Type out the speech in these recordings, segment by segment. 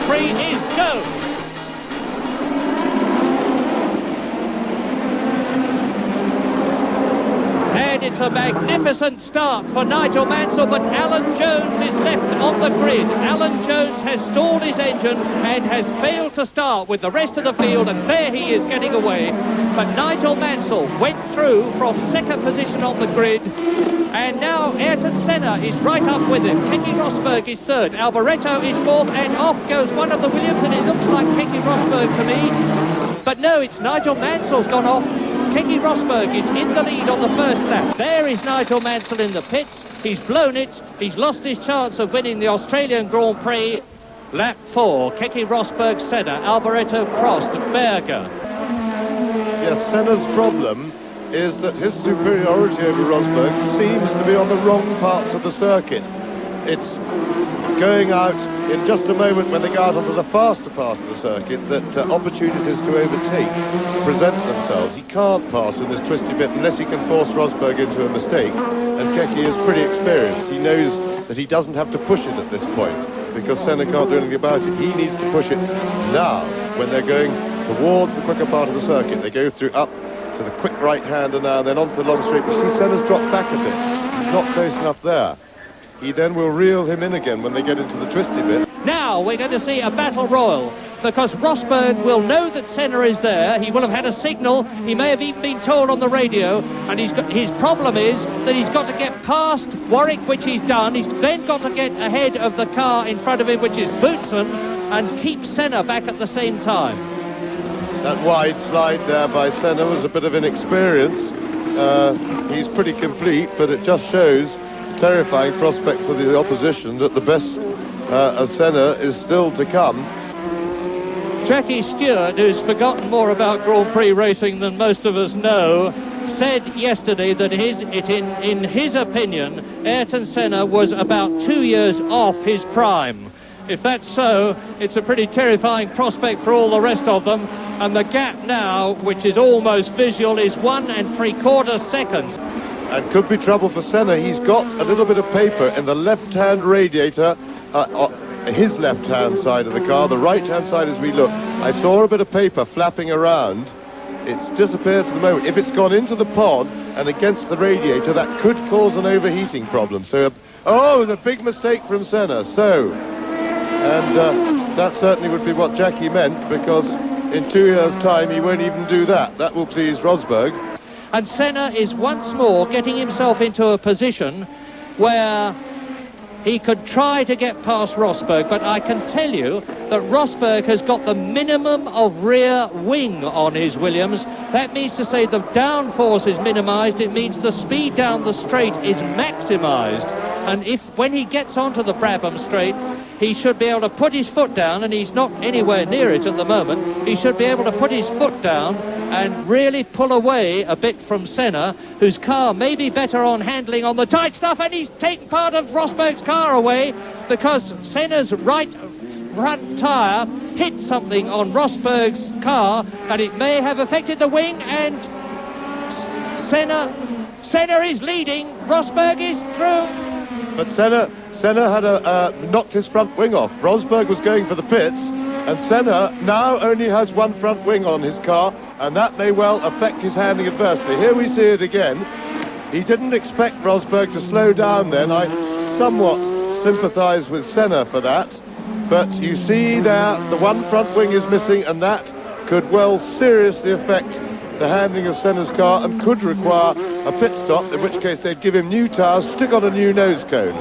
Prix is go. And it's a magnificent start for Nigel Mansell, but Alan Jones is left on the grid. Alan Jones has stalled his engine and has failed to start with the rest of the field, and there he is getting away. But Nigel Mansell went through from second position on the grid, and now Ayrton Senna is right up with him. Keke Rosberg is third, Alboreto is fourth, and off goes one of the Williams, and it looks like Keke Rosberg to me. But no, it's Nigel Mansell's gone off. Keke Rosberg is in the lead on the first lap. There is Nigel Mansell in the pits. He's blown it. He's lost his chance of winning the Australian Grand Prix. Lap 4, Keke Rosberg, Senna, Alboreto, Prost, Berger. Yes, Senna's problem is that his superiority over Rosberg seems to be on the wrong parts of the circuit. It's going out in just a moment when they go out onto the faster part of the circuit that opportunities to overtake present themselves. He can't pass in this twisty bit unless he can force Rosberg into a mistake, and Keke is pretty experienced. He knows that he doesn't have to push it at this point because Senna can't do anything about it. He needs to push it now when they're going towards the quicker part of the circuit. They go through up to the quick right-hander now and then onto the long straight. You see Senna's dropped back a bit. He's not close enough there. He then will reel him in again when they get into the twisty bit. Now we're going to see a battle royal, because Rosberg will know that Senna is there. He will have had a signal. He may have even been told on the radio. And his problem is that he's got to get past Warwick, which he's done. He's then got to get ahead of the car in front of him, which is Boutsen, and keep Senna back at the same time. That wide slide there by Senna was a bit of inexperience. He's pretty complete, but it just shows a terrifying prospect for the opposition that the best of Senna is still to come. Jackie Stewart, who's forgotten more about Grand Prix racing than most of us know, said yesterday that in his opinion, Ayrton Senna was about 2 years off his prime. If that's so, it's a pretty terrifying prospect for all the rest of them. And the gap now, which is almost visual, is 1 3/4 seconds. And could be trouble for Senna. He's got a little bit of paper in the left-hand radiator, his left-hand side of the car. The right-hand side, as we look, I saw a bit of paper flapping around. It's disappeared for the moment. If it's gone into the pod and against the radiator, that could cause an overheating problem. So, a big mistake from Senna. That certainly would be what Jackie meant, because in 2 years' time he won't even do that. That will please Rosberg. And Senna is once more getting himself into a position where he could try to get past Rosberg, but I can tell you that Rosberg has got the minimum of rear wing on his Williams. That means to say the downforce is minimised. It means the speed down the straight is maximised. And when he gets onto the Brabham straight, he should be able to put his foot down, and he's not anywhere near it at the moment. He should be able to put his foot down and really pull away a bit from Senna, whose car may be better on handling on the tight stuff, and he's taken part of Rosberg's car away because Senna's right front tyre hit something on Rosberg's car, and it may have affected the wing, and Senna is leading. Rosberg is through. But Senna had knocked his front wing off. Rosberg was going for the pits, and Senna now only has one front wing on his car, and that may well affect his handling adversely. Here we see it again. He didn't expect Rosberg to slow down then. I somewhat sympathise with Senna for that. But you see there, the one front wing is missing, and that could well seriously affect the handling of Senna's car and could require a pit stop, in which case they'd give him new tyres, stick on a new nose cone.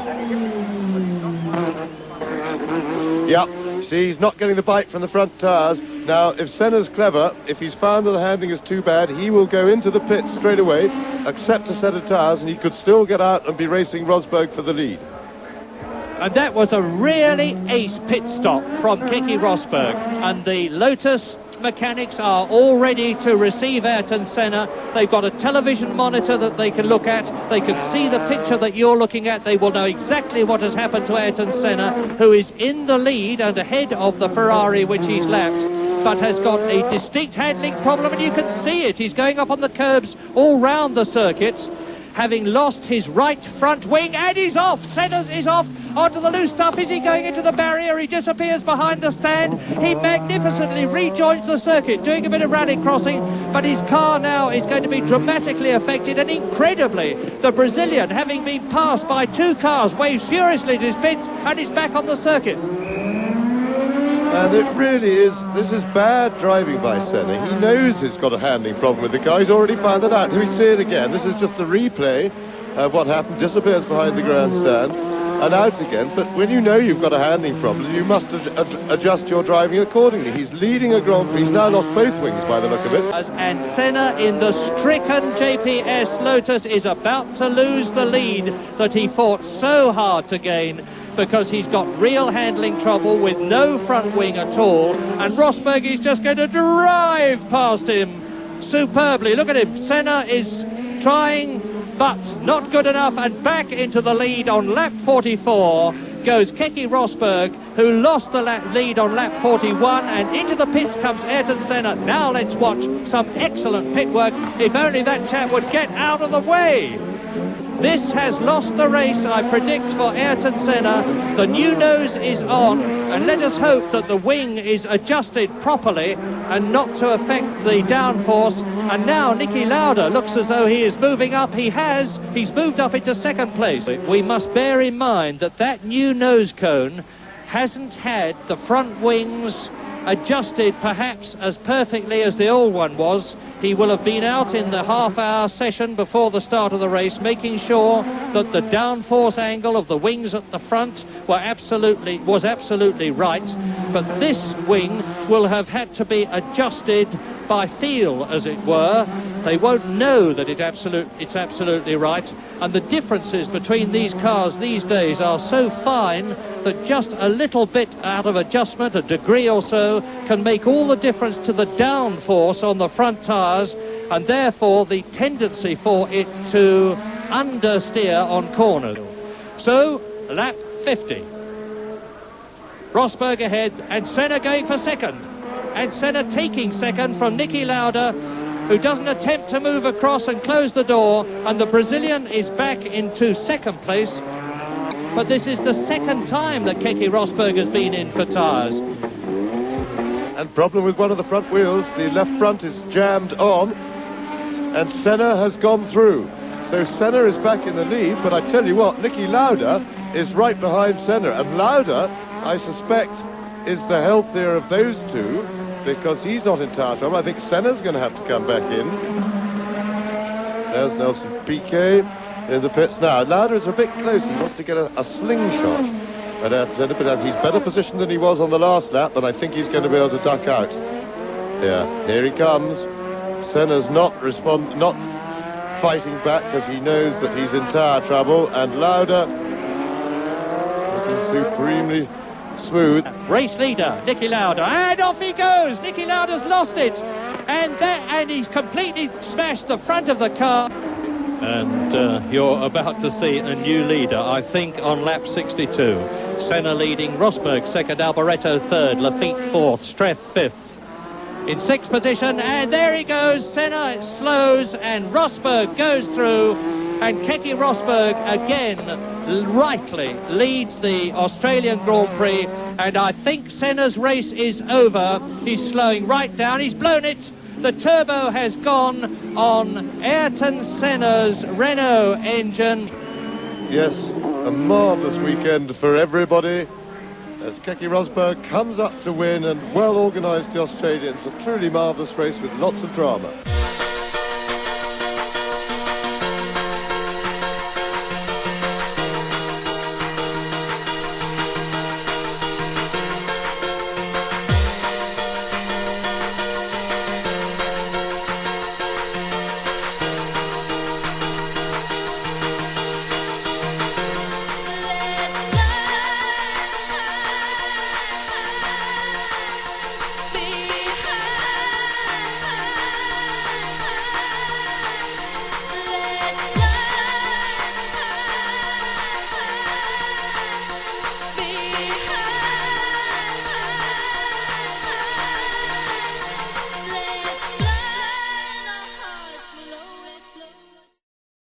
Yep, see, he's not getting the bite from the front tyres. Now, if Senna's clever, if he's found that the handling is too bad, he will go into the pits straight away, accept a set of tyres, and he could still get out and be racing Rosberg for the lead. And that was a really ace pit stop from Keke Rosberg. And the Lotus mechanics are all ready to receive Ayrton Senna. They've got a television monitor that they can look at. They can see the picture that you're looking at. They will know exactly what has happened to Ayrton Senna, who is in the lead and ahead of the Ferrari which he's lapped, but has got a distinct handling problem, and you can see it. He's going up on the curbs all round the circuit, having lost his right front wing, and he's off. Senna is off onto the loose stuff. Is he going into the barrier? He disappears behind the stand. He magnificently rejoins the circuit, doing a bit of rally crossing, but his car now is going to be dramatically affected, and incredibly, the Brazilian, having been passed by 2 cars, waves furiously to his pits, and is back on the circuit. And it really is, this is bad driving by Senna. He knows he's got a handling problem with the car. He's already found that out. Here we see it again. This is just a replay of what happened. Disappears behind the grandstand and out again. But when you know you've got a handling problem, you must adjust your driving accordingly. He's leading a Grand Prix. He's now lost both wings by the look of it. And Senna in the stricken JPS Lotus is about to lose the lead that he fought so hard to gain, because he's got real handling trouble with no front wing at all, and Rosberg is just going to drive past him superbly. Look at him. Senna is trying, but not good enough, and back into the lead on lap 44 goes Keke Rosberg, who lost the lead on lap 41, and into the pits comes Ayrton Senna. Now let's watch some excellent pit work. If only that chap would get out of the way. This has lost the race, I predict, for Ayrton Senna. The new nose is on, and let us hope that the wing is adjusted properly and not to affect the downforce. And now Niki Lauda looks as though he is moving up. He's moved up into second place. We must bear in mind that that new nose cone hasn't had the front wings adjusted perhaps as perfectly as the old one was. He will have been out in the half-hour session before the start of the race, making sure that the downforce angle of the wings at the front was absolutely right. But this wing will have had to be adjusted by feel, as it were. They won't know that it's absolutely right. And the differences between these cars these days are so fine that just a little bit out of adjustment, a degree or so, can make all the difference to the downforce on the front tyres, and therefore the tendency for it to understeer on corners. So, lap 50. Rosberg ahead, and Senna going for second. And Senna taking second from Niki Lauda, who doesn't attempt to move across and close the door, and the Brazilian is back into second place. But this is the second time that Keke Rosberg has been in for tyres. And problem with one of the front wheels, the left front is jammed on, and Senna has gone through. So Senna is back in the lead, but I tell you what, Niki Lauda is right behind Senna, and Lauda, I suspect, is the healthier of those two, because he's not in tyre trouble. I think Senna's going to have to come back in. There's Nelson Piquet in the pits now. Lauda is a bit close. He wants to get a slingshot at Senna, but he's better positioned than he was on the last lap, and I think he's going to be able to duck out. Yeah, here he comes. Senna's not fighting back because he knows that he's in tyre trouble, and Lauda looking supremely smooth. Race leader Niki Lauda, and off he goes. Niki Lauda's lost it, and he's completely smashed the front of the car. And you're about to see a new leader, I think, on lap 62. Senna leading, Rosberg second, Alboreto third, Lafitte fourth, Streff fifth. In sixth position, and there he goes. Senna slows, and Rosberg goes through, and Keke Rosberg again rightly leads the Australian Grand Prix, and I think Senna's race is over. He's slowing right down. He's blown it. The turbo has gone on Ayrton Senna's Renault engine. Yes, a marvellous weekend for everybody as Keke Rosberg comes up to win, and well organised the Australians. A truly marvellous race with lots of drama.